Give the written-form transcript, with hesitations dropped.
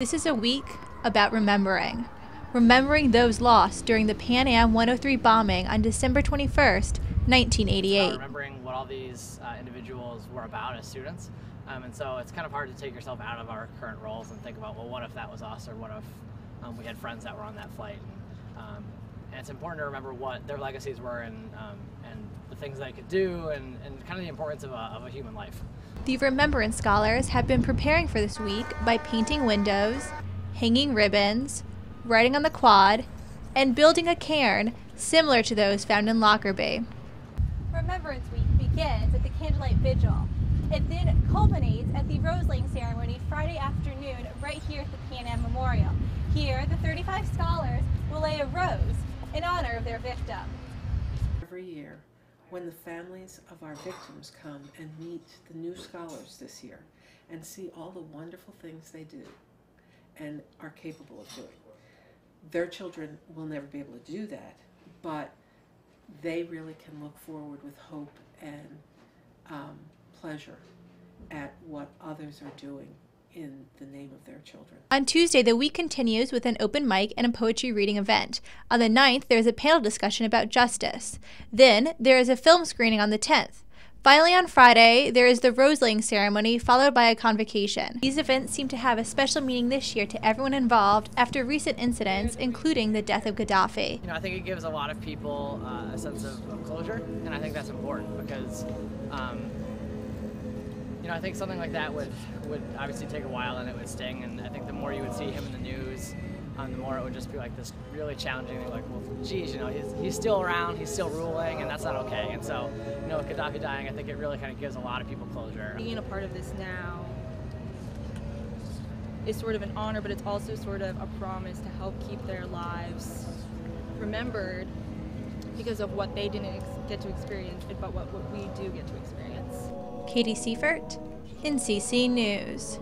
This is a week about remembering those lost during the Pan Am 103 bombing on December 21st, 1988. Remembering what all these individuals were about as students, and so it's kind of hard to take yourself out of our current roles and think about, well, what if that was us, or what if we had friends that were on that flight. And it's important to remember what their legacies were and the things they could do, and kind of the importance of a human life. The Remembrance Scholars have been preparing for this week by painting windows, hanging ribbons, riding on the quad, and building a cairn similar to those found in Lockerbie. Remembrance Week begins at the candlelight vigil. It then culminates at the rose-laying ceremony Friday afternoon right here at the Pan Am Memorial. Here, the 35 scholars will lay a rose in honor of their victim. Every year, when the families of our victims come and meet the new scholars this year and see all the wonderful things they do and are capable of doing, their children will never be able to do that, but they really can look forward with hope and pleasure at what others are doing in the name of their children. On Tuesday, the week continues with an open mic and a poetry reading event. On the 9th, there is a panel discussion about justice. Then, there is a film screening on the 10th. Finally, on Friday, there is the rose-laying ceremony, followed by a convocation. These events seem to have a special meaning this year to everyone involved after recent incidents, including the death of Gaddafi. I think it gives a lot of people a sense of closure, and I think that's important because I think something like that would obviously take a while and it would sting, and I think the more you would see him in the news, the more it would just be like this really challenging thing, like, well, geez, he's still around, he's still ruling, and that's not okay. And so, with Gaddafi dying, I think it really kind of gives a lot of people closure. Being a part of this now is sort of an honor, but it's also sort of a promise to help keep their lives remembered because of what they didn't get to experience, but what we do get to experience. Katie Siefert, NCC News.